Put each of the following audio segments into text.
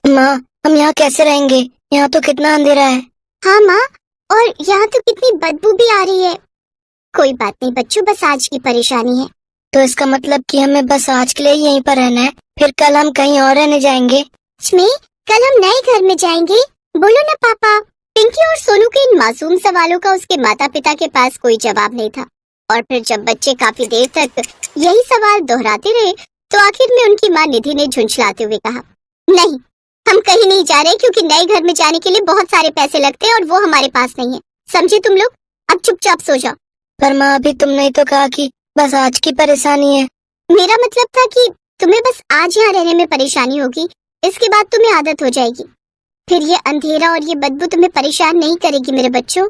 माँ, हम यहाँ कैसे रहेंगे? यहाँ तो कितना अंधेरा है। हाँ माँ, और यहाँ तो कितनी बदबू भी आ रही है। कोई बात नहीं बच्चों, बस आज की परेशानी है। तो इसका मतलब कि हमें बस आज के लिए यहीं पर रहना है, फिर कल हम कहीं और रहने जाएंगे। में कल हम नए घर में जाएंगे, बोलो ना पापा। पिंकी और सोनू के इन मासूम सवालों का उसके माता पिता के पास कोई जवाब नहीं था। और फिर जब बच्चे काफी देर तक यही सवाल दोहराते रहे तो आखिर में उनकी माँ निधि ने झुंझलाते हुए कहा, नहीं, हम कहीं नहीं जा रहे क्योंकि नए घर में जाने के लिए बहुत सारे पैसे लगते हैं और वो हमारे पास नहीं है। समझे तुम लोग? अब चुपचाप सो जाओ। पर माँ, अभी तुमने ही तो कहा कि बस आज की परेशानी है। मेरा मतलब था कि तुम्हें बस आज यहाँ रहने में परेशानी होगी, इसके बाद तुम्हें आदत हो जाएगी। फिर ये अंधेरा और ये बदबू तुम्हें परेशान नहीं करेगी मेरे बच्चों।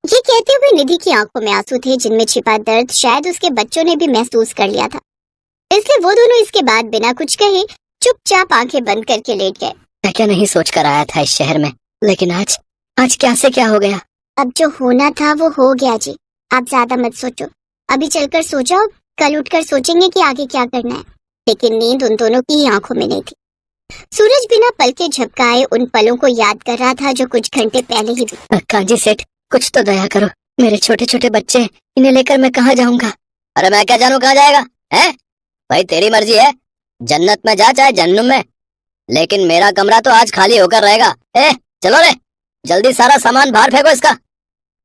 ये कहते हुए निधि की आंखों में आंसू थे जिनमें छिपा दर्द शायद उसके बच्चों ने भी महसूस कर लिया था। इसलिए वो दोनों इसके बाद बिना कुछ कहे चुपचाप आंखें बंद करके लेट गए। मैं क्या नहीं सोच कर आया था इस शहर में, लेकिन आज क्या से क्या हो गया। अब जो होना था वो हो गया जी, आप ज्यादा मत सोचो। अभी चलकर सो जाओ, कल उठकर सोचेंगे कि आगे क्या करना है। लेकिन नींद उन दोनों की ही आंखों में नहीं थी। सूरज बिना पलके झपकाए उन पलों को याद कर रहा था जो कुछ घंटे पहले ही काजी सेठ, कुछ तो दया करो। मेरे छोटे छोटे बच्चे, इन्हें लेकर मैं कहाँ जाऊंगा? अरे मैं क्या जानू कहाँ जाएगा है? भाई तेरी मर्जी है, जन्नत में जा चाहे जहन्नुम में, लेकिन मेरा कमरा तो आज खाली होकर रहेगा। चलो रे, जल्दी सारा सामान बाहर फेंको इसका,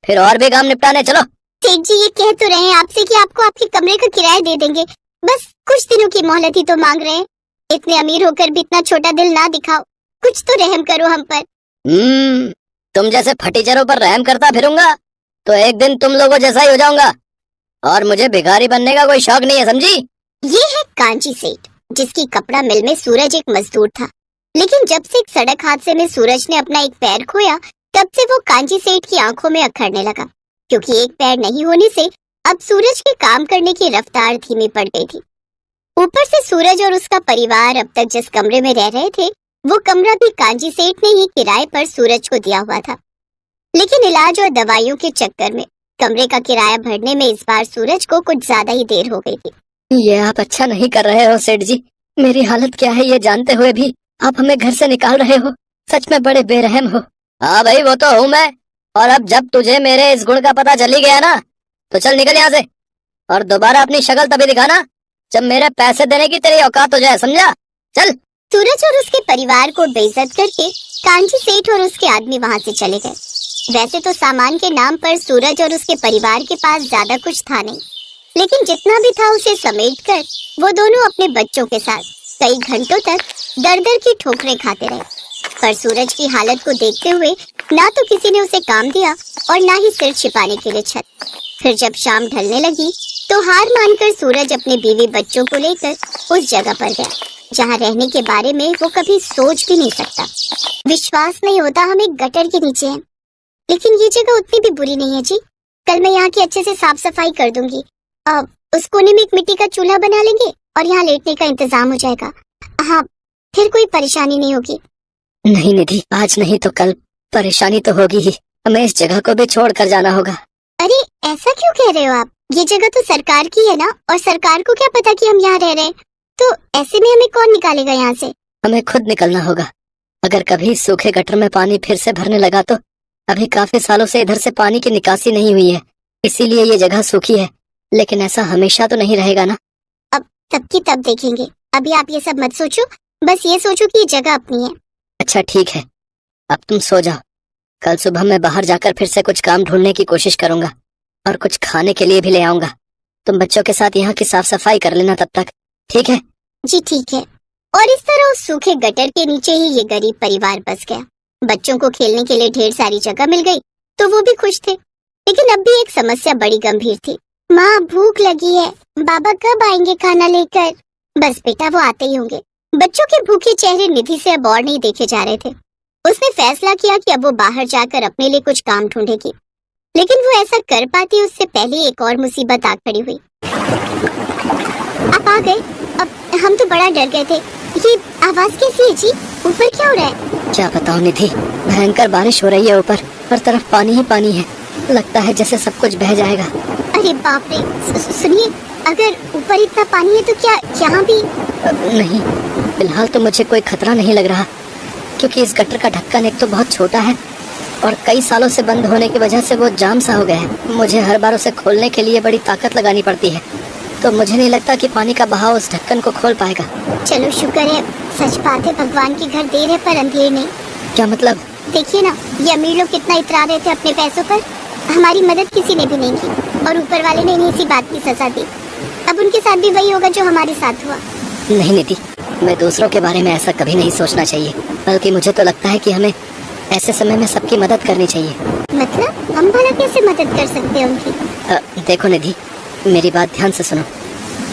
फिर और भी काम निपटाने चलो। सेठ जी ये कह तो रहे हैं आपसे कि आपको आपके कमरे का किराया दे देंगे, बस कुछ दिनों की मोहलत ही तो मांग रहे हैं। इतने अमीर होकर भी इतना छोटा दिल ना दिखाओ, कुछ तो रहम करो हम पर। तुम जैसे फटीचरों पर रहम करता फिरूंगा तो एक दिन तुम लोगों जैसा ही हो जाऊंगा, और मुझे भिखारी बनने का कोई शौक नहीं है, समझी? ये है कांची सेठ, जिसकी कपड़ा मिल में सूरज एक मजदूर था। लेकिन जब से एक सड़क हादसे में सूरज ने अपना एक पैर खोया, तब से वो कांची सेठ की आंखों में अखड़ने लगा, क्योंकि एक पैर नहीं होने से अब सूरज के काम करने की रफ्तार धीमी पड़ गई थी। ऊपर से सूरज और उसका परिवार अब तक जिस कमरे में रह रहे थे, वो कमरा भी कांची सेठ ने ही किराए पर सूरज को दिया हुआ था। लेकिन इलाज और दवाइयों के चक्कर में कमरे का किराया भरने में इस बार सूरज को कुछ ज्यादा ही देर हो गई थी। ये आप अच्छा नहीं कर रहे हो सेठ जी। मेरी हालत क्या है ये जानते हुए भी आप हमें घर से निकाल रहे हो, सच में बड़े बेरहम हो। हाँ भाई वो तो हूँ मैं, और अब जब तुझे मेरे इस गुण का पता चल ही गया ना, तो चल निकल यहाँ से, और दोबारा अपनी शक्ल तभी दिखाना जब मेरे पैसे देने की तेरी औकात हो जाए, समझा? चल। सूरज और उसके परिवार को बेइज्जत करके कांची सेठ और उसके आदमी वहाँ से चले गए। वैसे तो सामान के नाम पर सूरज और उसके परिवार के पास ज्यादा कुछ था नहीं, लेकिन जितना भी था उसे समेट कर वो दोनों अपने बच्चों के साथ कई घंटों तक दर दर की ठोकरें खाते रहे। पर सूरज की हालत को देखते हुए ना तो किसी ने उसे काम दिया और ना ही सिर छिपाने के लिए छत। फिर जब शाम ढलने लगी तो हार मानकर सूरज अपने बीवी बच्चों को लेकर उस जगह पर गया जहाँ रहने के बारे में वो कभी सोच भी नहीं सकता। विश्वास नहीं होता हम एक गटर के नीचे हैं, लेकिन ये जगह उतनी भी बुरी नहीं है जी। कल मैं यहाँ की अच्छे से साफ सफाई कर दूंगी। अब उस कोने में एक मिट्टी का चूल्हा बना लेंगे और यहाँ लेटने का इंतजाम हो जाएगा। हाँ, फिर कोई परेशानी नहीं होगी। नहीं निधि, आज नहीं तो कल परेशानी तो होगी ही। हमें इस जगह को भी छोड़ कर जाना होगा। अरे ऐसा क्यों कह रहे हो आप? ये जगह तो सरकार की है ना, और सरकार को क्या पता कि हम यहाँ रह रहे हैं? तो ऐसे में हमें कौन निकालेगा यहाँ से? हमें खुद निकलना होगा। अगर कभी सूखे गटर में पानी फिर से भरने लगा तो अभी काफी सालों से इधर से पानी की निकासी नहीं हुई है, इसीलिए ये जगह सूखी है। लेकिन ऐसा हमेशा तो नहीं रहेगा ना। अब तब की तब देखेंगे, अभी आप ये सब मत सोचो, बस ये सोचो कि ये जगह अपनी है। अच्छा ठीक है, अब तुम सो जाओ। कल सुबह मैं बाहर जाकर फिर से कुछ काम ढूंढने की कोशिश करूंगा और कुछ खाने के लिए भी ले आऊंगा। तुम बच्चों के साथ यहाँ की साफ सफाई कर लेना तब तक, ठीक है? जी ठीक है। और इस तरह उस सूखे गटर के नीचे ही ये गरीब परिवार बस गया। बच्चों को खेलने के लिए ढेर सारी जगह मिल गई तो वो भी खुश थे, लेकिन अब भी एक समस्या बड़ी गंभीर थी। माँ भूख लगी है, बाबा कब आएंगे खाना लेकर? बस बेटा वो आते ही होंगे। बच्चों के भूखे चेहरे निधि से अब और नहीं देखे जा रहे थे। उसने फैसला किया कि अब वो बाहर जाकर अपने लिए कुछ काम ढूंढेगी, लेकिन वो ऐसा कर पाती उससे पहले एक और मुसीबत आ खड़ी हुई। आप आ गए? अब हम तो बड़ा डर गए थे। ये आवाज कैसी है जी? ऊपर क्या हो रहा है? क्या बताऊं निधि, भयंकर बारिश हो रही है, ऊपर हर तरफ पानी ही पानी है। लगता है जैसे सब कुछ बह जाएगा। अरे बाप रे, सुनिए, अगर ऊपर इतना पानी है तो क्या यहाँ भी? नहीं, फिलहाल तो मुझे कोई खतरा नहीं लग रहा, क्योंकि इस गटर का ढक्कन एक तो बहुत छोटा है और कई सालों से बंद होने की वजह से वो जाम सा हो गया है। मुझे हर बार उसे खोलने के लिए बड़ी ताकत लगानी पड़ती है, तो मुझे नहीं लगता कि पानी का बहाव उस ढक्कन को खोल पाएगा। चलो शुक्र है, सच बात है, भगवान के घर देर है पर अंधेर नहीं। क्या मतलब? देखिए ना, ये अमीर लोग कितना इतरा रहे थे अपने पैसों पर, हमारी मदद किसी ने भी नहीं की और ऊपर वाले ने इन्हें इसी बात की सजा दी। अब उनके साथ भी वही होगा जो हमारे साथ हुआ। नहीं निधि, मैं दूसरों के बारे में ऐसा कभी नहीं सोचना चाहिए, बल्कि मुझे तो लगता है कि हमें ऐसे समय में सबकी मदद करनी चाहिए। मतलब हम भला कैसे मदद कर सकते हैं उनकी? देखो निधि, मेरी बात ध्यान से सुनो।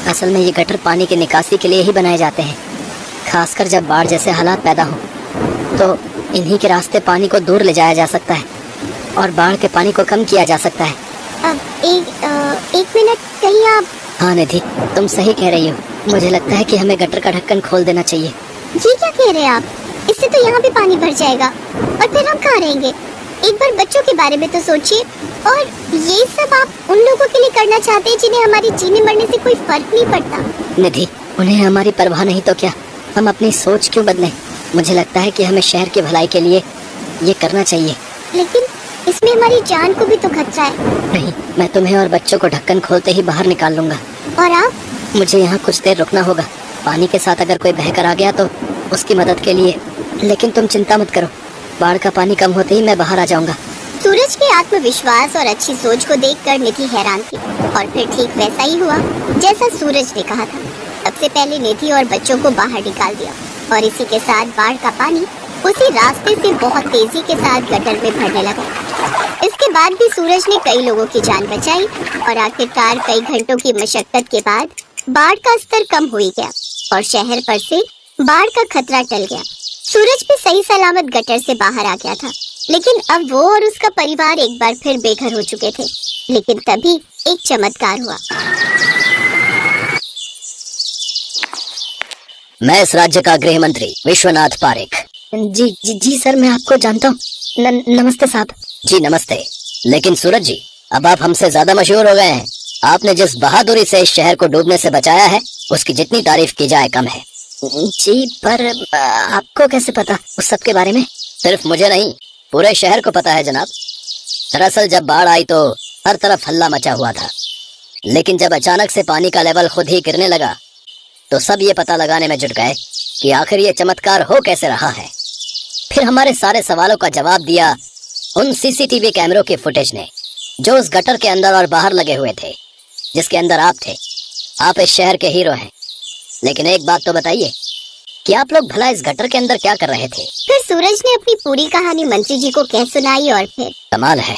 असल में ये गटर पानी की निकासी के लिए ही बनाए जाते हैं, खासकर जब बाढ़ जैसे हालात पैदा हो, तो इन्हीं के रास्ते पानी को दूर ले जाया जा सकता है और बाढ़ के पानी को कम किया जा सकता है। अब एक मिनट, कहीं आप? हाँ निधि, तुम सही कह रही हो। मुझे लगता है कि हमें गटर का ढक्कन खोल देना चाहिए। ये क्या कह रहे हैं आप? इससे तो यहाँ भी पानी भर जाएगा और फिर हम कहाँ रहेंगे? एक बार बच्चों के बारे में तो सोचिए। और ये सब आप उन लोगों के लिए करना चाहते हैं जिन्हें हमारे जीने मरने से कोई फर्क नहीं पड़ता। निधि, उन्हें हमारी परवाह नहीं तो क्या, हम अपनी सोच क्यों बदलें? मुझे लगता है कि हमें शहर की भलाई के लिए ये करना चाहिए। लेकिन इसमें हमारी जान को भी तो खतरा है। नहीं, मैं तुम्हें और बच्चों को ढक्कन खोलते ही बाहर निकाल लूंगा। और आप? मुझे यहाँ कुछ देर रुकना होगा। पानी के साथ अगर कोई बहकर आ गया तो उसकी मदद के लिए, लेकिन तुम चिंता मत करो, बाढ़ का पानी कम होते ही मैं बाहर आ जाऊंगा। सूरज के आत्मविश्वास और अच्छी सोच को देखकर निधि हैरान थी और फिर ठीक वैसा ही हुआ जैसा सूरज ने कहा था। सबसे पहले निधि और बच्चों को बाहर निकाल दिया और इसी के साथ बाढ़ का पानी उसी रास्ते से बहुत तेजी के साथ गटर में भरने लगा। इसके बाद भी सूरज ने कई लोगों की जान बचाई और आखिरकार कई घंटों की मशक्कत के बाद बाढ़ का स्तर कम हो गया और शहर पर से बाढ़ का खतरा टल गया। सूरज भी सही सलामत गटर से बाहर आ गया था, लेकिन अब वो और उसका परिवार एक बार फिर बेघर हो चुके थे। लेकिन तभी एक चमत्कार हुआ। मैं इस राज्य का गृह मंत्री विश्वनाथ पारेख। जी जी जी सर, मैं आपको जानता हूँ। नमस्ते साहब। जी नमस्ते। लेकिन सूरज जी, अब आप हमसे ज्यादा मशहूर हो गए हैं। आपने जिस बहादुरी से इस शहर को डूबने से बचाया है, उसकी जितनी तारीफ की जाए कम है। जी, पर आपको कैसे पता उस सब के बारे में? सिर्फ मुझे नहीं, पूरे शहर को पता है जनाब। दरअसल जब बाढ़ आई तो हर तरफ हल्ला मचा हुआ था, लेकिन जब अचानक से पानी का लेवल खुद ही गिरने लगा तो सब ये पता लगाने में जुट गए कि आखिर ये चमत्कार हो कैसे रहा है। फिर हमारे सारे सवालों का जवाब दिया उन सीसीटीवी कैमरों की फुटेज ने, जो उस गटर के अंदर और बाहर लगे हुए थे, जिसके अंदर आप थे। आप इस शहर के हीरो हैं। लेकिन एक बात तो बताइए कि आप लोग भला इस गटर के अंदर क्या कर रहे थे? फिर सूरज ने अपनी पूरी कहानी मंत्री जी को कह सुनाई और फिर कमाल है,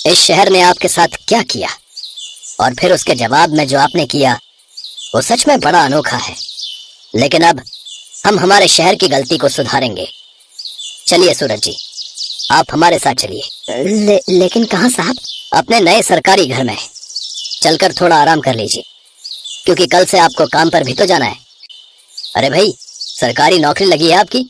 इस शहर ने आपके साथ क्या किया और फिर उसके जवाब में जो आपने किया वो सच में बड़ा अनोखा है। लेकिन अब हम हमारे शहर की गलती को सुधारेंगे। चलिए सूरज जी, आप हमारे साथ चलिए। लेकिन कहाँ साहब? अपने नए सरकारी घर में। चलकर थोड़ा आराम कर लीजिए, क्योंकि कल से आपको काम पर भी तो जाना है। अरे भाई, सरकारी नौकरी लगी है आपकी,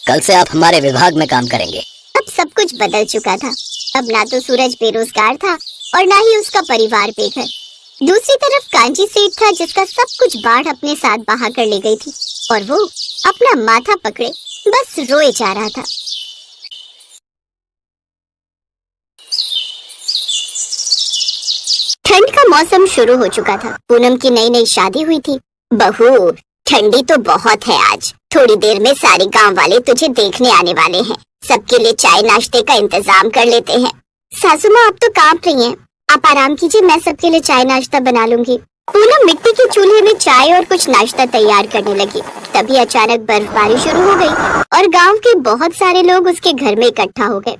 कल से आप हमारे विभाग में काम करेंगे। अब सब कुछ बदल चुका था। अब ना तो सूरज बेरोजगार था और ना ही उसका परिवार बेघर। दूसरी तरफ कांजी सेठ था, जिसका सब कुछ बाढ़ अपने साथ बहा कर ले गई थी और वो अपना माथा पकड़े बस रोए जा रहा था। ठंड का मौसम शुरू हो चुका था। पूनम की नई नई शादी हुई थी। बहू, ठंडी तो बहुत है आज। थोड़ी देर में सारे गांव वाले तुझे देखने आने वाले हैं। सबके लिए चाय नाश्ते का इंतजाम कर लेते हैं। सासू माँ अब तो कांप रही हैं। आप आराम कीजिए, मैं सबके लिए चाय नाश्ता बना लूंगी। पूनम मिट्टी के चूल्हे में चाय और कुछ नाश्ता तैयार करने लगी। तभी अचानक बर्फबारी शुरू हो गई और गांव के बहुत सारे लोग उसके घर में इकट्ठा हो गए।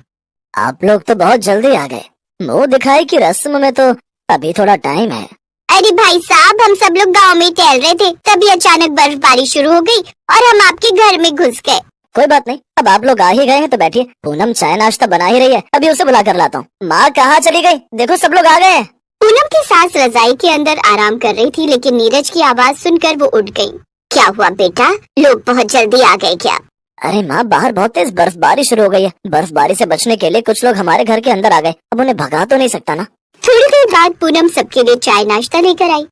आप लोग तो बहुत जल्दी आ गए। मुंह दिखाई की रस्म में तो अभी थोड़ा टाइम है। अरे भाई साहब, हम सब लोग गांव में टहल रहे थे, तभी अचानक बर्फबारी शुरू हो गई और हम आपके घर में घुस गए। कोई बात नहीं, अब आप लोग आ ही गए हैं तो बैठिए। पूनम चाय नाश्ता बना ही रही है, अभी उसे बुला कर लाता हूँ। माँ कहाँ चली गई? देखो सब लोग आ गए हैं। पूनम की सास रजाई के अंदर आराम कर रही थी, लेकिन नीरज की आवाज सुनकर वो उठ गई। क्या हुआ बेटा, लोग बहुत जल्दी आ गए क्या? अरे माँ, बाहर बहुत तेज बर्फबारी शुरू हो गई है। बर्फबारी से बचने के लिए कुछ लोग हमारे घर के अंदर आ गए। अब उन्हें भगा तो नहीं सकता ना। थोड़ी देर बाद पूनम सबके लिए चाय नाश्ता लेकर आई।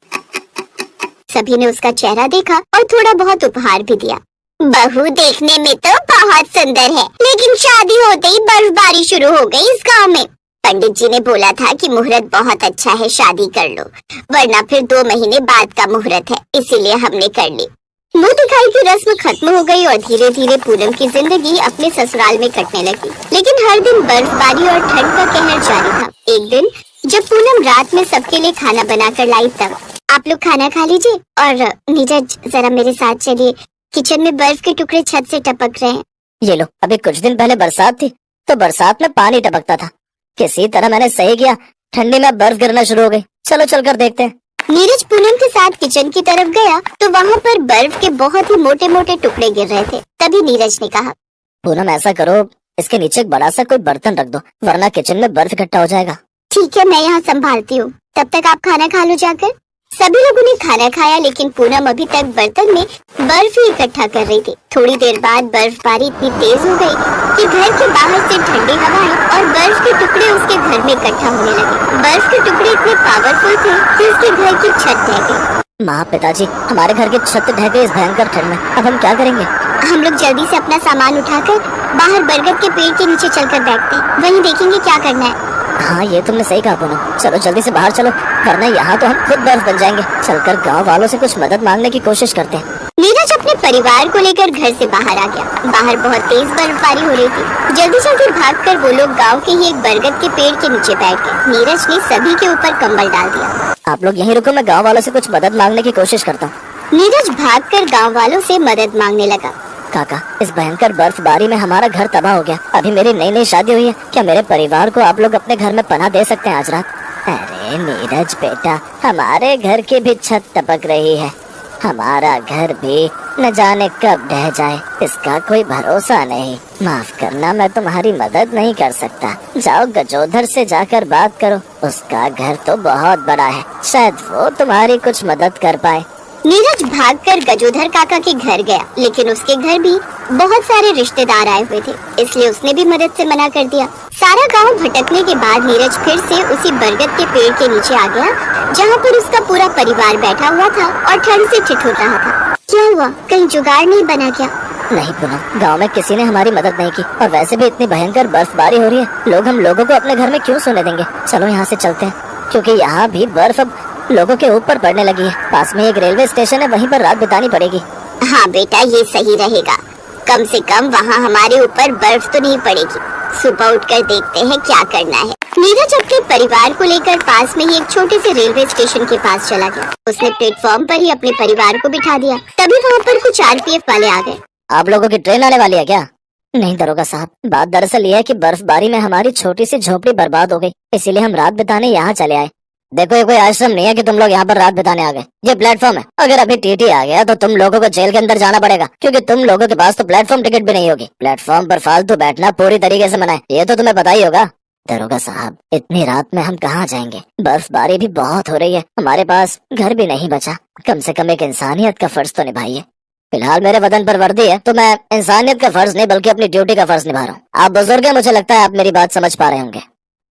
सभी ने उसका चेहरा देखा और थोड़ा बहुत उपहार भी दिया। बहू देखने में तो बहुत सुंदर है, लेकिन शादी होते ही बर्फबारी शुरू हो गई इस गांव में। पंडित जी ने बोला था कि मुहूर्त बहुत अच्छा है, शादी कर लो, वरना फिर 2 महीने बाद का मुहूर्त है, इसीलिए हमने कर ली। मुंह दिखाई की रस्म खत्म हो गई और धीरे धीरे पूनम की जिंदगी अपने ससुराल में कटने लगी। लेकिन हर दिन बर्फबारी और ठंड का कहर जारी था। एक दिन जब पूनम रात में सबके लिए खाना बनाकर लाई, तब आप लोग खाना खा लीजिए और नीरज जरा मेरे साथ चलिए, किचन में बर्फ के टुकड़े छत से टपक रहे हैं। ये लो, अभी कुछ दिन पहले बरसात थी तो बरसात में पानी टपकता था, किसी तरह मैंने सही किया, ठंडी में बर्फ गिरना शुरू हो गई। चलो चलकर देखते हैं। नीरज पूनम के साथ किचन की तरफ गया तो वहाँ पर बर्फ के बहुत ही मोटे मोटे टुकड़े गिर रहे थे। तभी नीरज ने कहा, पूनम ऐसा करो, इसके नीचे एक बड़ा सा कोई बर्तन रख दो, वरना किचन में बर्फ इकट्ठा हो जाएगा। ठीक है, मैं यहाँ संभालती हूँ, तब तक आप खाना खा लो जाकर। सभी लोगों ने खाना खाया, लेकिन पूनम अभी तक बर्तन में बर्फ ही इकट्ठा कर रही थी। थोड़ी देर बाद बर्फबारी इतनी तेज हो गई कि घर के बाहर से ठंडी हवाएं और बर्फ के टुकड़े उसके घर में इकट्ठा होने लगे। बर्फ के टुकड़े इतने पावरफुल थे कि उसके घर की छत ढह गई। माँ, पिताजी, हमारे घर की छत ढह गई इस भयंकर ठंड में, अब हम क्या करेंगे? हम लोग जल्दी से अपना सामान उठाकर बाहर बरगद के पेड़ के नीचे चलकर बैठते हैं, वहीं देखेंगे क्या करना है। हाँ, ये तुमने सही कहा पूनम, चलो जल्दी से बाहर चलो, वरना यहाँ तो हम खुद बर्फ बन जाएंगे। चलकर गांव वालों से कुछ मदद मांगने की कोशिश करते हैं। नीरज अपने परिवार को लेकर घर से बाहर आ गया। बाहर बहुत तेज बर्फबारी हो रही थी। जल्दी जल्दी भागकर वो लोग गांव के ही एक बरगद के पेड़ के नीचे बैठ गए। नीरज ने सभी के ऊपर कंबल डाल दिया। आप लोग यहीं रुको, मैं गाँव वालों से कुछ मदद मांगने की कोशिश करता हूँ। नीरज भागकर गांव वालों से मदद मांगने लगा। काका, इस भयंकर बर्फबारी में हमारा घर तबाह हो गया। अभी मेरी नई नई शादी हुई है, क्या मेरे परिवार को आप लोग अपने घर में पनाह दे सकते हैं आज रात? अरे नीरज बेटा, हमारे घर की भी छत टपक रही है, हमारा घर भी न जाने कब ढह जाए, इसका कोई भरोसा नहीं। माफ करना, मैं तुम्हारी मदद नहीं कर सकता। जाओ गजोधर से जाकर बात करो, उसका घर तो बहुत बड़ा है, शायद वो तुम्हारी कुछ मदद कर पाए। नीरज भागकर गजोधर काका के घर गया, लेकिन उसके घर भी बहुत सारे रिश्तेदार आए हुए थे, इसलिए उसने भी मदद से मना कर दिया। सारा गांव भटकने के बाद नीरज फिर से उसी बरगद के पेड़ के नीचे आ गया, जहां पर उसका पूरा परिवार बैठा हुआ था और ठंड से ठिठुर रहा था। क्या हुआ, कहीं जुगाड़ नहीं बना क्या? नहीं पूनम, गांव में किसी ने हमारी मदद नहीं की, और वैसे भी इतनी भयंकर बर्फबारी हो रही है, लोग हम लोगों को अपने घर में क्यों सोने देंगे। चलो यहाँ से चलते हैं, क्योंकि यहाँ भी बर्फ अब लोगों के ऊपर पड़ने लगी है। पास में एक रेलवे स्टेशन है, वहीं पर रात बितानी पड़ेगी। हाँ बेटा, ये सही रहेगा, कम से कम वहाँ हमारे ऊपर बर्फ तो नहीं पड़ेगी। सुबह उठकर देखते हैं क्या करना है। नीरज अपने परिवार को लेकर पास में ही एक छोटे से रेलवे स्टेशन के पास चला गया। उसने प्लेटफॉर्म पर ही अपने परिवार को बिठा दिया। तभी वहाँ पर कुछ आरपीएफ वाले आ गए। आप लोगों की ट्रेन आने वाली है क्या? नहीं दरोगा साहब, बात दरअसल ये है कि बर्फबारी में हमारी छोटी सी झोपड़ी बर्बाद हो गई, इसीलिए हम रात बिताने यहाँ चले आए। देखो, ये कोई आश्रम नहीं है कि तुम लोग यहाँ पर रात बिताने आ गए, ये प्लेटफॉर्म है। अगर अभी टीटी आ गया तो तुम लोगों को जेल के अंदर जाना पड़ेगा, क्योंकि तुम लोगों के पास तो प्लेटफॉर्म टिकट भी नहीं होगी। प्लेटफॉर्म पर फालतू बैठना पूरी तरीके से मना है, ये तो तुम्हें पता ही होगा। दरोगा साहब, इतनी रात में हम कहाँ जाएंगे, बर्फबारी भी बहुत हो रही है, हमारे पास घर भी नहीं बचा, कम से कम एक इंसानियत का फर्ज तो निभाइए। फिलहाल मेरे बदन पर वर्दी है तो मैं इंसानियत का फर्ज नहीं बल्कि अपनी ड्यूटी का फर्ज निभा रहा हूँ। आप बुजुर्ग हैं, मुझे लगता है आप मेरी बात समझ पा रहे होंगे।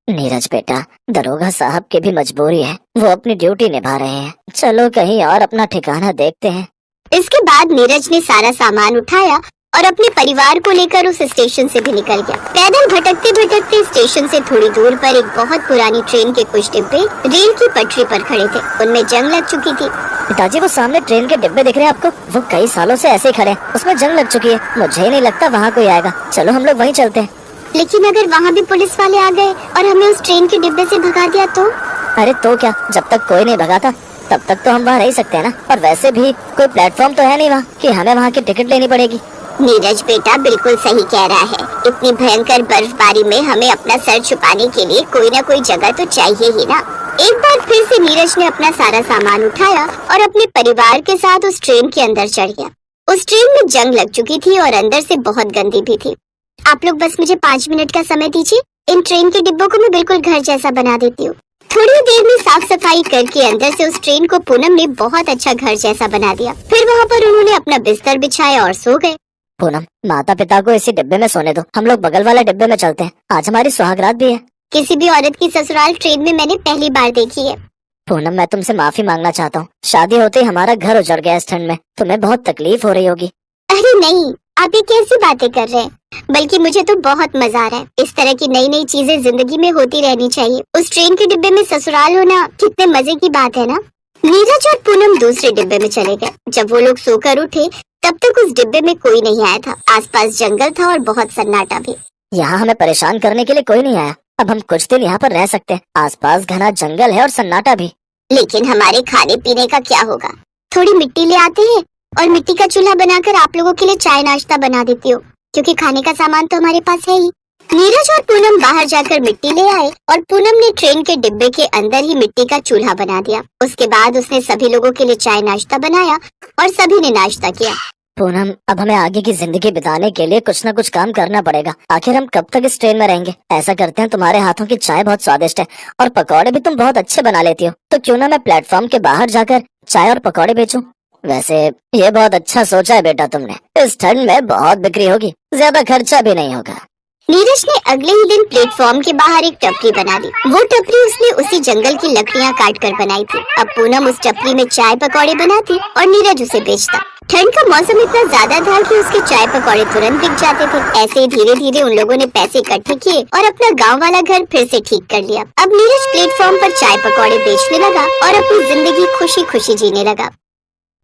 नीरज बेटा, दरोगा साहब की भी मजबूरी है, वो अपनी ड्यूटी निभा रहे हैं, चलो कहीं और अपना ठिकाना देखते हैं। इसके बाद नीरज ने सारा सामान उठाया और अपने परिवार को लेकर उस स्टेशन से भी निकल गया। पैदल भटकते भटकते स्टेशन से थोड़ी दूर पर एक बहुत पुरानी ट्रेन के कुछ डिब्बे रेल की पटरी पर खड़े थे, उनमें जंग लग चुकी थी। पिताजी, वो सामने ट्रेन के डिब्बे दिख रहे हैं आपको, वो कई सालों से ऐसे ही खड़े हैं, उसमें जंग लग चुकी है, मुझे नहीं लगता वहाँ कोई आएगा। चलो हम लोग वहीं चलते हैं। लेकिन अगर वहाँ भी पुलिस वाले आ गए और हमें उस ट्रेन के डिब्बे से भगा दिया तो? अरे तो क्या, जब तक कोई नहीं भगाता तब तक तो हम वहाँ रह सकते हैं ना, और वैसे भी कोई प्लेटफॉर्म तो है नहीं वहाँ कि हमें वहाँ की टिकट लेनी पड़ेगी। नीरज बेटा बिल्कुल सही कह रहा है, इतनी भयंकर बर्फबारी में हमें अपना सर छुपाने के लिए कोई ना कोई जगह तो चाहिए ही ना। एक बार फिर से नीरज ने अपना सारा सामान उठाया और अपने परिवार के साथ उस ट्रेन के अंदर चढ़ गया। उस ट्रेन में जंग लग चुकी थी और अंदर से बहुत गंदी भी थी। आप लोग बस मुझे 5 मिनट का समय दीजिए, इन ट्रेन के डिब्बों को मैं बिल्कुल घर जैसा बना देती हूँ। थोड़ी देर में साफ सफाई करके अंदर से उस ट्रेन को पूनम ने बहुत अच्छा घर जैसा बना दिया। फिर वहाँ पर उन्होंने अपना बिस्तर बिछाया और सो गए। पूनम, माता पिता को इसी डिब्बे में सोने दो, हम लोग बगल वाले डिब्बे में चलते हैं, आज हमारी सुहागरात भी है। किसी भी औरत की ससुराल ट्रेन में मैंने पहली बार देखी है। पूनम, मैं तुमसे माफी मांगना चाहता हूँ, शादी होते ही हमारा घर उजड़ गया इस ठंड में, तुम्हें बहुत तकलीफ हो रही होगी। अरे नहीं, आप ये कैसी बातें कर रहे हैं? बल्कि मुझे तो बहुत मजा आ रहा है। इस तरह की नई नई चीजें जिंदगी में होती रहनी चाहिए। उस ट्रेन के डिब्बे में ससुराल होना कितने मजे की बात है ना। नीरज और पूनम दूसरे डिब्बे में चले गए। जब वो लोग सोकर उठे तब तक उस डिब्बे में कोई नहीं आया था। आसपास जंगल था और बहुत सन्नाटा भी। यहाँ हमें परेशान करने के लिए कोई नहीं आया। अब हम कुछ दिन यहाँ पर रह सकते हैं। आसपास घना जंगल है और सन्नाटा भी। लेकिन हमारे खाने पीने का क्या होगा? थोड़ी मिट्टी ले आते हैं और मिट्टी का चूल्हा बनाकर आप लोगों के लिए चाय नाश्ता बना देती हूँ, क्योंकि खाने का सामान तो हमारे पास है ही। नीरज और पूनम बाहर जाकर मिट्टी ले आए और पूनम ने ट्रेन के डिब्बे के अंदर ही मिट्टी का चूल्हा बना दिया। उसके बाद उसने सभी लोगों के लिए चाय नाश्ता बनाया और सभी ने नाश्ता किया। पूनम, अब हमें आगे की जिंदगी बिताने के लिए कुछ न कुछ काम करना पड़ेगा। आखिर हम कब तक इस ट्रेन में रहेंगे? ऐसा करते हैं, तुम्हारे हाथों की चाय बहुत स्वादिष्ट है और पकौड़े भी तुम बहुत अच्छे बना लेती हो, तो क्यों ना मैं प्लेटफॉर्म के बाहर जाकर चाय और पकौड़े बेचूं? वैसे ये बहुत अच्छा सोचा है बेटा तुमने। इस ठंड में बहुत बिक्री होगी, ज्यादा खर्चा भी नहीं होगा। नीरज ने अगले ही दिन प्लेटफॉर्म के बाहर एक टपरी बना ली। वो टपरी उसने उसी जंगल की लकड़ियां काट कर बनाई थी। अब पूनम उस टपरी में चाय पकौड़े बनाती और नीरज उसे बेचता। ठंड का मौसम इतना ज्यादा था कि उसके चाय पकौड़े तुरंत बिक जाते थे। ऐसे धीरे धीरे उन लोगों ने पैसे इकट्ठे किए और अपना गांव वाला घर फिर से ठीक कर लिया। अब नीरज प्लेटफॉर्म पर चाय पकौड़े बेचने लगा और अपनी जिंदगी खुशी खुशी जीने लगा।